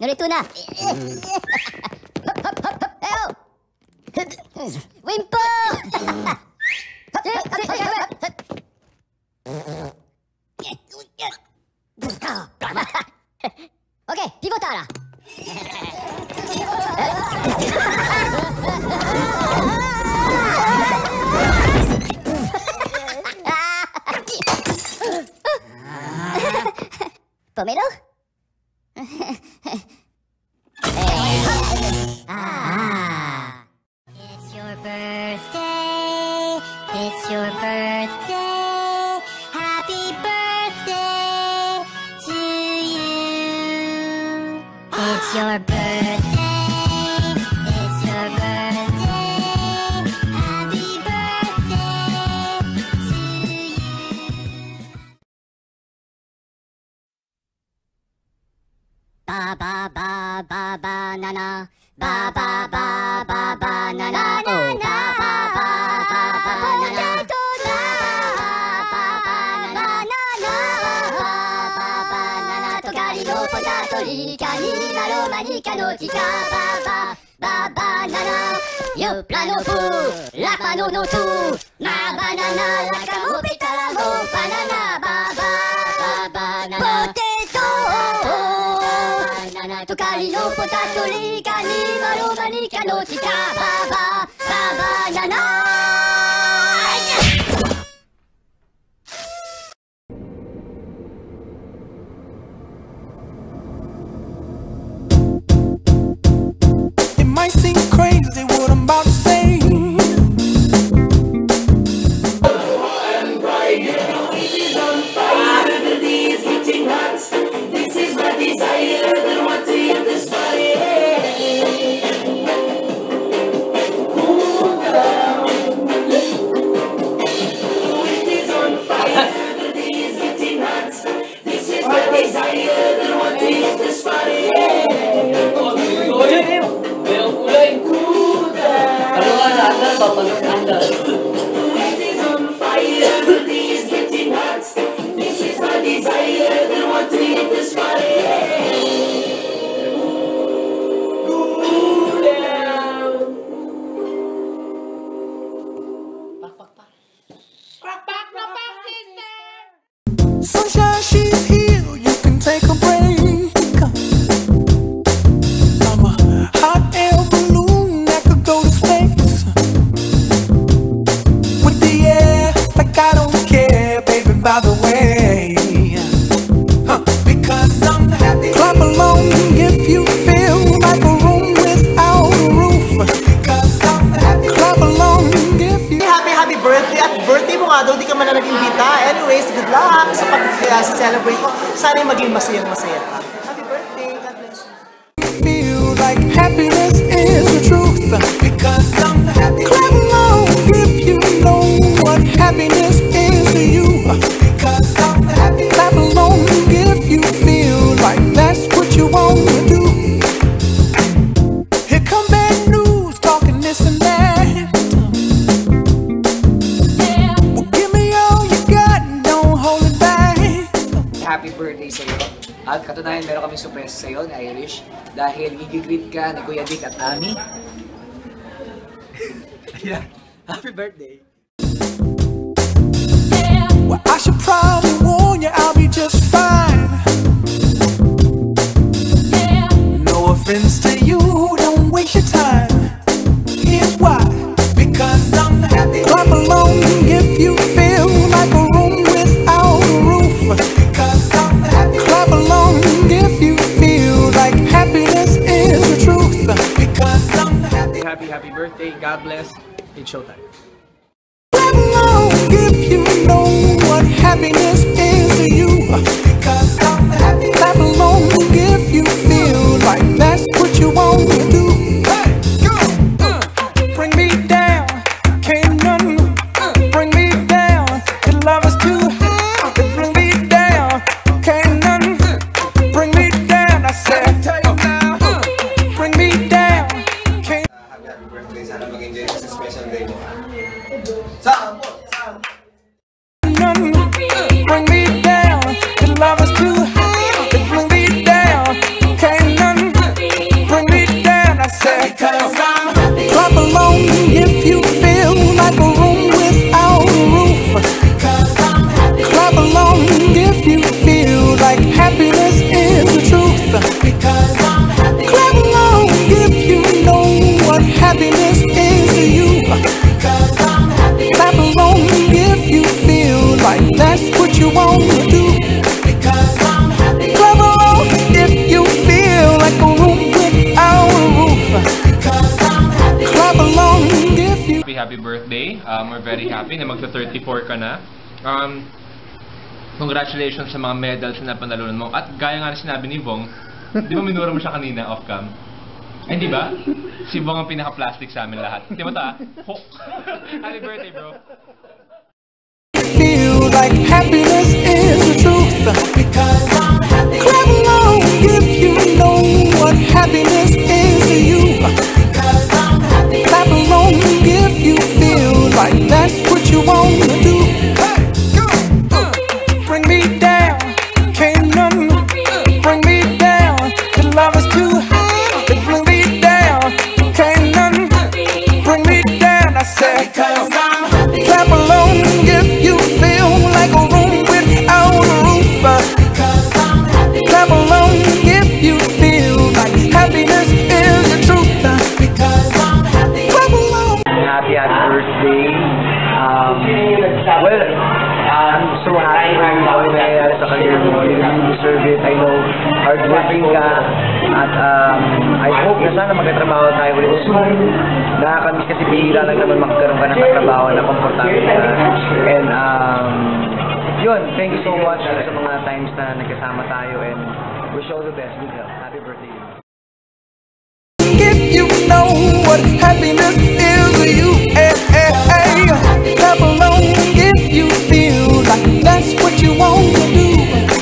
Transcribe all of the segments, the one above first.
Narito na. Wimpo! Okay, pivotara. Pomelo? It's your birthday. It's your birthday. Happy birthday to you. It's your birthday. It's your birthday. Happy birthday to you. Ba ba ba ba banana. Ba ba ba ba banana. Oh, ba ba ba ba banana. Yo plano fu, la mano no tu, ma banana la camupita la mo banana baba banana potato banana tocali no potato li cani maroma ni canotita baba banana. Might seem crazy what I'm about to say. And bright, is on fire, the day is getting hot. This is my desire, that want to hit this body. Cool down. It is on fire, the day is getting hot. This is my desire, that want to hit this body. It is on fire, the day is getting hot. This is my desire, they want to hit this body. Cool down. Sunshine, she's here, you can take a break. I'm a hot air balloon that could go to space. With the air, like I don't care, baby, by the way. Because I'm happy. Clap along if you feel like a room without a roof. Because I'm happy. Clap along if you... Happy birthday! At birthday mo nga daw, di ka man na nag-imbita. Anyways, good luck sa pag-celebrate mo. Sana'y maging masayang-masaya ka. Happy birthday! God bless you. Feel like happiness is the truth. Because I'm happy. Clap along if you know what happiness is to you. Because I'm happy. Clap along if you feel like that's what you want to do. Here come bad news, talking this and that. Well, give me all you got and don't hold it back. Happy birthday sa iyo. At katunayan, meron kami surprise sa iyo na Irish dahil gigigreet ka ni Kuya Dick at Ami. Yeah. Happy birthday. Well, I should probably warn you, I'll be just fine. No offense to you, don't waste your time. Here's why. Because I'm happy. Clap along if you feel like a room without a roof. Because I'm happy. Clap along if you feel like happiness is the truth. Because I'm happy. Happy birthday. God bless. It's showtime. Clap along if you know what happiness is to you. Because I'm happy. Clap along if you feel like that's what you want to do. Hey, go! Bring me down, can't none bring me down. Your love is too high. Bring me down, can't none bring me down. I said, bring me down. Can't. Happy birthday, sana mag-enjoy sa special day mo. Saan po? Saan? None bring me happy birthday. We're very happy na magsa-34 ka na. Congratulations sa mga medals na napanalunan mo. At gaya nga na sinabi ni Vong, di ba minura mo siya kanina off-cam? Ay, di ba? Si Vong ang pinaka-plastic sa amin lahat. Di ba ta? Happy birthday, bro. Feel like happiness is the truth. Because I'm happy. Clap along if you know what happiness is to you. Because I'm happy. Clap along if you feel like that's what you want to do. Bring me down, can't none bring me down. The love is too high. Bring me down, can't none bring me down. I said, because I'm happy. Clap along if you feel like a room without a roof. Because I'm happy. Clap along if you feel like happiness is the truth. Because I'm happy. Clap along. Happy birthday. Well, I'm so happy na ito nangyayari sa career mo. You really deserve it. I know, hardworking ka. At I hope na sana magkatrabaho tayo ulit soon. Nakakamiss kasi bihira lang naman magkaroon ka ng katrabaho na komportable ka. And yun, thank you so much sa mga times na nagkasama tayo. And wish you all the best. Good health. Happy birthday. If you know what happiness is to you, clap along if you feel like that's what you want to do.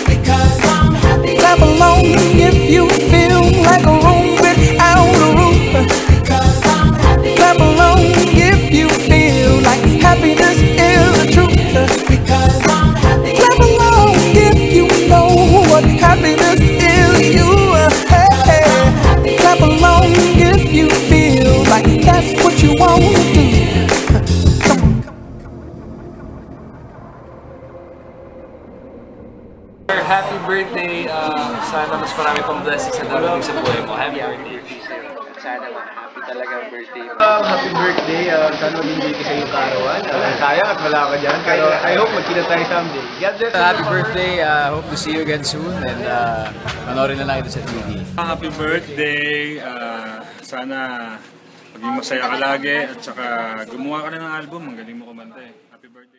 Because I'm happy. Clap along if you feel like a room without a roof. Because I'm happy. Clap along if you feel like happiness is the truth. Because I'm happy. Clap along if you know what happiness is to you. Clap along if you feel like that's what you want to do. Happy birthday! Sana mas marami pang blessings sa darating sa buhay mo. Happy birthday! Sana happy talaga ang birthday mo. Happy birthday. Sana hindi ka sa iyong karawan. Sayang at wala ka dyan. Pero I hope magkita tayo someday. God bless. Happy birthday! Hope to see you again soon. And panoorin na lang ito sa TV. Happy birthday! Sana maging masaya ka lagi at saka gumawa ka na ng album. Ang galing mo kumanta eh. Happy birthday!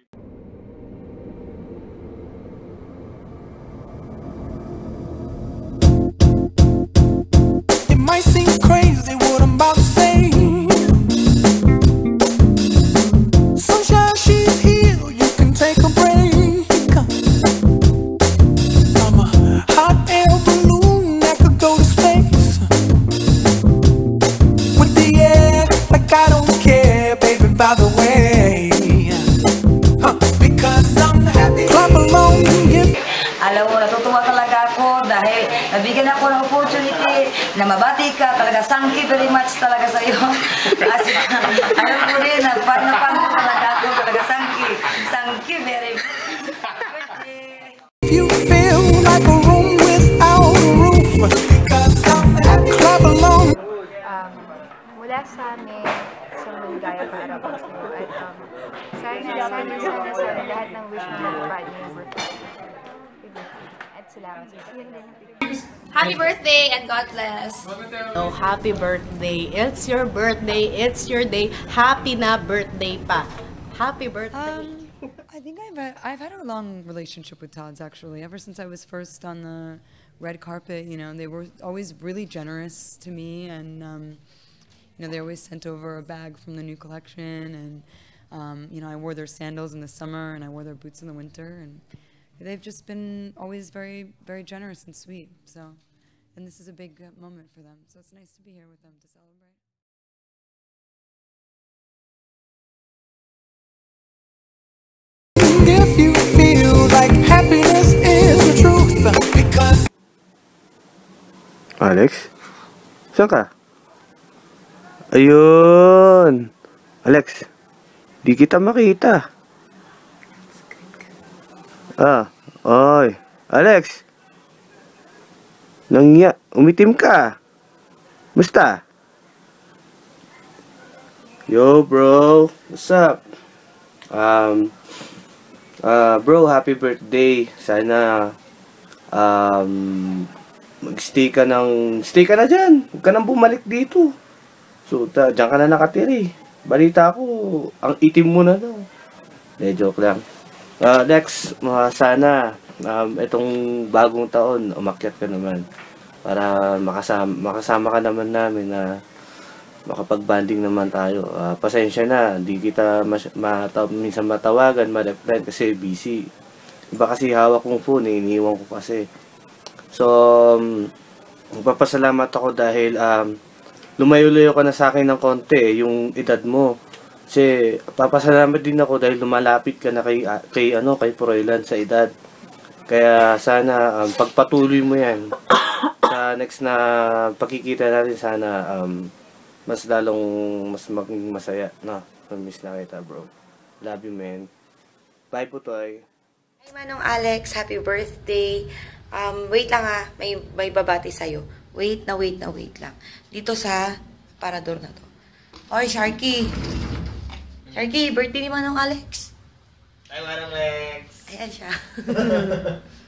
It might seem crazy what I'm about to say. Sunshine, she's here, you can take a break. I'm a hot air balloon that could go to space. With the air, like I don't care, baby, by the way. Because I'm happy. Clap along if alam mo, natutuwa talaga ako dahil nabigyan ako ng opportunity na mabati ka. Talaga, thank you very much talaga sa iyo. Alam ko rin, napano talaga ako. Talaga, thank you very much. if you feel like a room without a roof. Because I'm happy. Clap along. Mula sa amin, sa maligaya para po sa iyo. At sana lahat ng wish mo mapapad niyo yung birthday. At salamat sa iyo. Happy birthday and God bless. Oh, happy birthday. It's your birthday. It's your day. Happy na birthday pa. Happy birthday. I think I've had a long relationship with Tod's actually. Ever since I was first on the red carpet, you know, they were always really generous to me, and you know, they always sent over a bag from the new collection, and you know, I wore their sandals in the summer and I wore their boots in the winter, and they've just been always very, very generous and sweet. So, and this is a big moment for them. So it's nice to be here with them to celebrate. If you feel like happiness is the truth. Because Alex? Saan ka? Ayun! Alex, di kita makita. Oy. Alex! Umitim ka. Musta? Yo, bro. What's up? Bro, happy birthday. Sana stay ka na dyan. Huwag ka nang bumalik dito. So, dyan ka na nakatiri. balita ko, ang itim mo na daw. Joke lang. Next, sana itong bagong taon, umakyat ka naman. Para makasama ka naman namin na makapag-banding naman tayo. Pasensya na, hindi kita minsan matawagan, ma-reply kasi busy. Iba kasi hawak kong phone, iniiwan ko kasi. So, magpapasalamat ako dahil lumayo-layo ka na sa akin ng konti, yung edad mo. Kasi papasalamat din ako dahil lumalapit ka na kay Froilan sa edad. Kaya sana pagpatuloy mo yan. Sa next na pagkikita natin sana mas maging masaya na. Miss na kita, bro. Love you, man. Bye, Putoy. Hi, Manong Alex. Happy birthday. Wait lang ha. May babati sa'yo. Wait lang. Dito sa parador na to. Oy, Sharky. Sharky, birthday ni Manong Alex. Hi, Manong Alex. Ayan siya.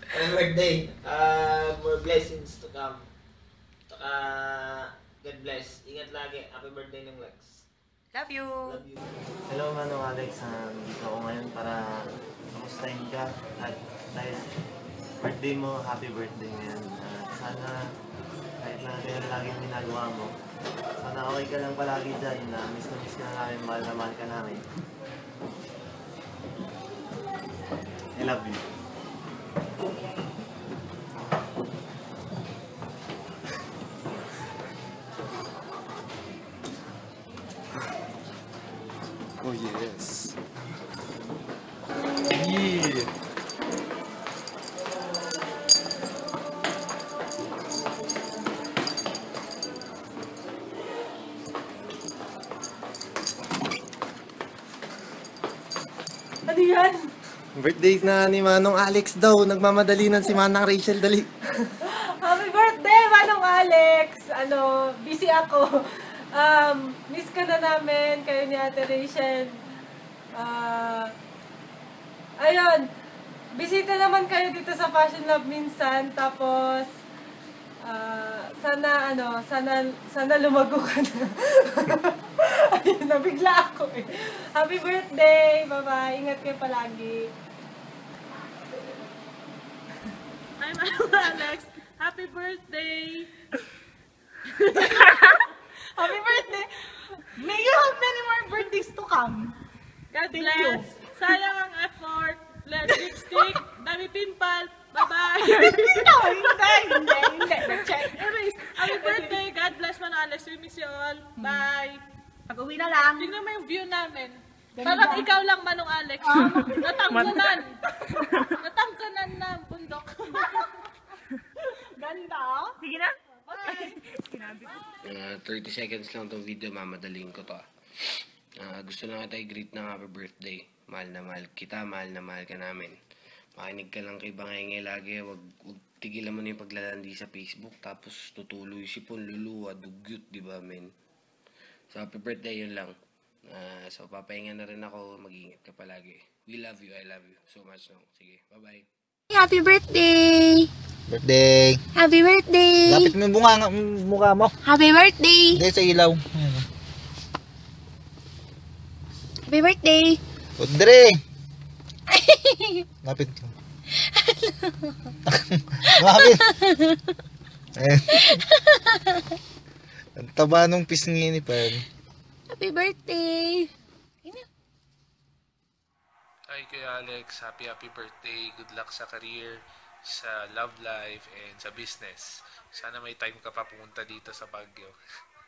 Happy birthday. More blessings to come. Saka, God bless. Ingat lagi. Happy birthday ng Lex. Love you. Hello, Manong Alex. Dito ako ngayon para kamustahin ka. At dahil birthday mo, happy birthday ngayon. Sana kahit na ganyan lagi yung ginagawa mo, sana okay ka lang palagi dyan. Miss ka na namin, mahal na mahal ka namin. I love you. Oh yes. Yeah. Ano yan? Birthday na ni Manong Alex daw. Nagmamadali na si Manang Rachel. Dali. Happy birthday, Manong Alex! Busy ako. Miss ka na namin, kayo ni Ate Rachel. Ayun, bisita naman kayo dito sa Fashion Love minsan. Tapos, sana lumago ka na. Ayun, nabigla ako eh. Happy birthday! Bye-bye! Ingat kayo palagi. Hi, Manong Alex! Happy birthday! Happy birthday! May you have many more birthdays to come. God bless! Sayang ang effort! Let's lipstick! Dami pimple! Bye-bye! Hindi. Check. Anyways, happy birthday! God bless, Manong Alex! We miss you all! Bye! Pag-uwi na lang. Tingnan mo yung view namin. Ganda. Parang ikaw lang, Manong Alex. Natangkanan! Natangkanan na bundok. Ganda. Sige na. Bye! 30 seconds lang itong video, mamadaling ko to. Gusto na kita i-greet ng happy birthday. Mahal na mahal kita, mahal na mahal ka namin. Makinig ka lang kay Bangenge lagi, wag tigilan mo na yung paglalandi sa Facebook, tapos tutuloy si Ponluluwa, dugyot, di ba, men? So, happy birthday, yun lang. So, papahinga na rin ako, mag-iingat ka palagi. We love you, I love you so much. No? Sige, bye-bye. Happy birthday! Birthday! Happy birthday! Lapit mo yung mukha mo. Happy birthday! Hindi, sa ilaw. Happy birthday! Udre! Lapit ko. Lapit! Ang taba nung pisngi ni Pan. Happy birthday! Hi Kuya Alex, happy birthday, good luck sa career, sa love life, and sa business. Sana may time ka pa pumunta dito sa Baguio.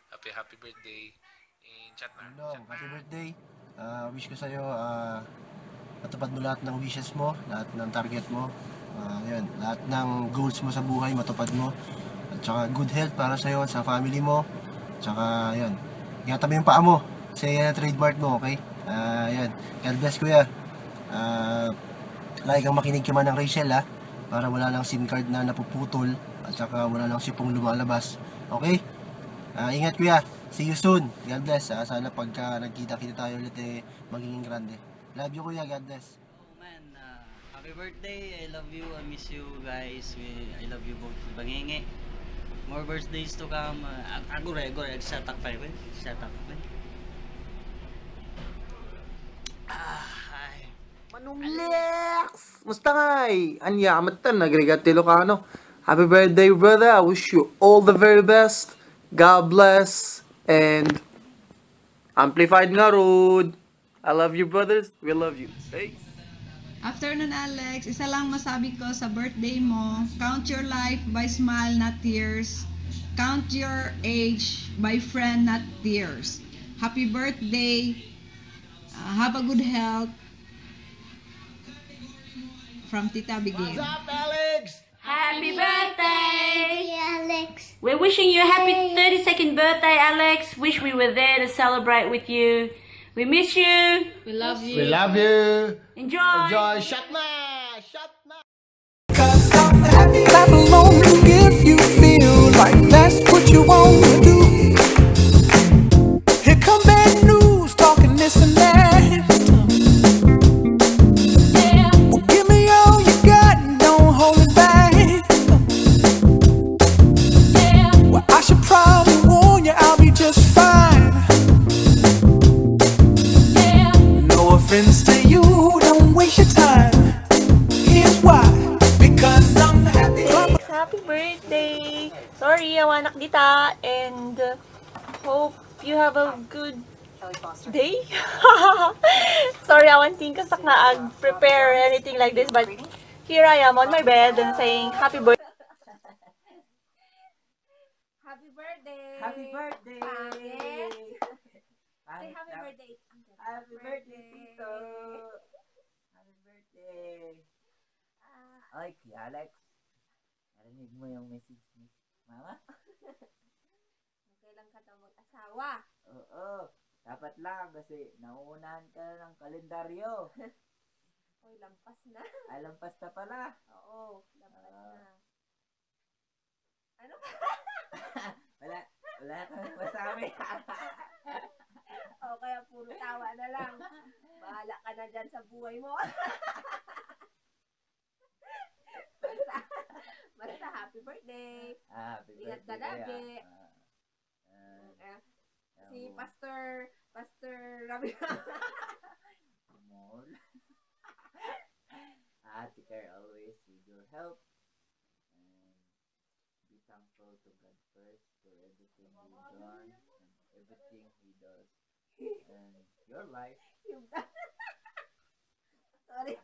Happy birthday, and chat na. Happy birthday, wish ko sa'yo, matupad mo lahat ng wishes mo, lahat ng target mo, yun, lahat ng goals mo sa buhay, matupad mo, at saka good health para sa'yo, sa family mo, tsaka yun, ingatan mo yung paa mo, kasi yan ang trademark mo, okay? Yan, God bless kuya. Lagi kang makinig kay Manang Rachel ha, para wala lang SIM card na napuputol at saka wala lang sipong lumalabas. Okay? Ingat kuya. See you soon. God bless. Sana pagka nagkita-kita tayo ulit magiging grande. Love you kuya. God bless. Oh man, happy birthday. I love you. I miss you guys. I love you both. Bangenge. More birthdays to come. Agure. Shut up. Manong Lex! Musta ngay? Anya, amatan, nagrigat Ilocano. Happy birthday, brother. I wish you all the very best. God bless. And amplified nga, Rod. I love you, brothers. We love you. Hey. Afternoon, Alex. Isa lang masabi ko sa birthday mo. Count your life by smile, not tears. Count your age by friend, not tears. Happy birthday. Have a good health. From Tita Bigin. What's up, Alex? Happy birthday! Alex. We're wishing you a happy 32nd birthday, Alex. Wish we were there to celebrate with you. We miss you. We love you. We love you. Enjoy. Enjoy. Shotma. Shotma. Clap along if you feel like that's what you want to do. Here come bad news, talking this and that. Well, give me all you got and don't hold it back. Well, I should probably warn you, I'll be just fine. No offense to you, don't waste your time. Here's why. Because I'm happy. Happy birthday! Sorry, awanak dita, and hope you have a good day. Sorry, awan ting kasak na prepare anything like this, but here I am on my bed and saying happy birthday. Happy birthday! Happy birthday! Say happy birthday. Happy birthday, Tito! Happy birthday! Ay, Kuya Alex. Narinig mo yung message ni Mama? Kailan ka daw mag-asawa? Oo. Dapat lang kasi nauunahan ka na ng kalendaryo. Oy, lampas na. Ay, lampas na pala. Oo, lampas na. Ano? Wala kang masabi. O, kaya puro tawa na lang. Bahala ka na dyan sa buhay mo. Basta happy birthday. Happy Ingat birthday. ka lagi. Si Pastor Rabi. More. Take care always with your help. And be thankful to God first for everything He done and everything He does. And your life. Sorry.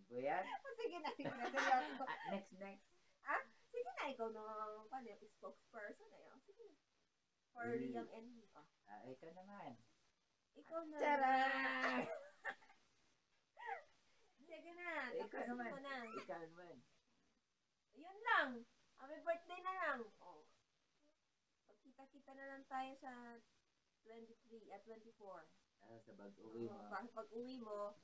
Buyan? Sige na, seryoso. Next. Sige na, ikaw nung spokesperson na yun. Sige na. For Liam and me. Ikaw naman. Ikaw na. Charan! Sige na, Ikaw tapusin naman. mo na. Ikaw naman. Yun lang. Happy birthday na lang. Oh. Pagkita-kita na lang tayo sa 23 at 24. Sa pag-uwi mo. Pag-uwi mo,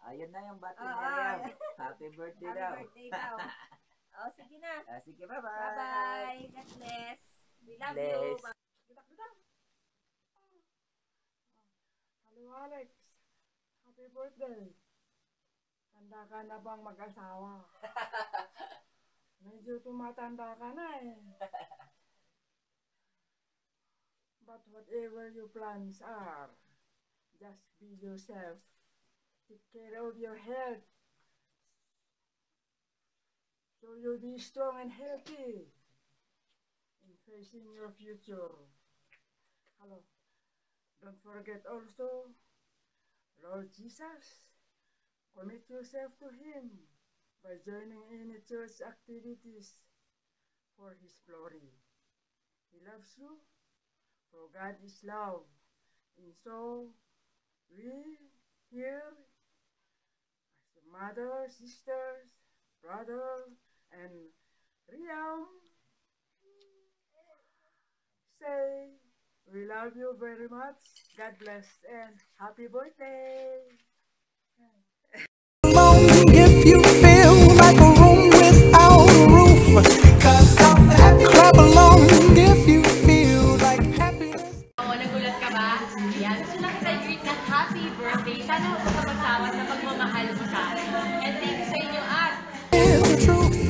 Ayun na yung bati na yan. Happy birthday daw. Happy birthday daw. Oh, sige na. Sige, bye-bye. Bye-bye. God bless. We love Bless. you. Hello, Alex. Happy birthday. Tanda ka na bang mag-asawa? Medyo tumatanda ka na eh. But whatever your plans are, just be yourself. Take care of your health. So you'll be strong and healthy in facing your future. Hello. Don't forget also, Lord Jesus, commit yourself to Him by joining any church activities for His glory. He loves you, for God is love. And so, we here, as a mother, sisters, brother, and Riam, say, we love you very much. God bless and happy birthday. If you feel like a room without a roof, clap along if you feel like happiness. Nagulat ka ba? Yan. Gusto lang kita i-greet na happy birthday. Sana magkapagsawa sa pagmamahal mo sa akin. And thank you sa inyo at Is the truth.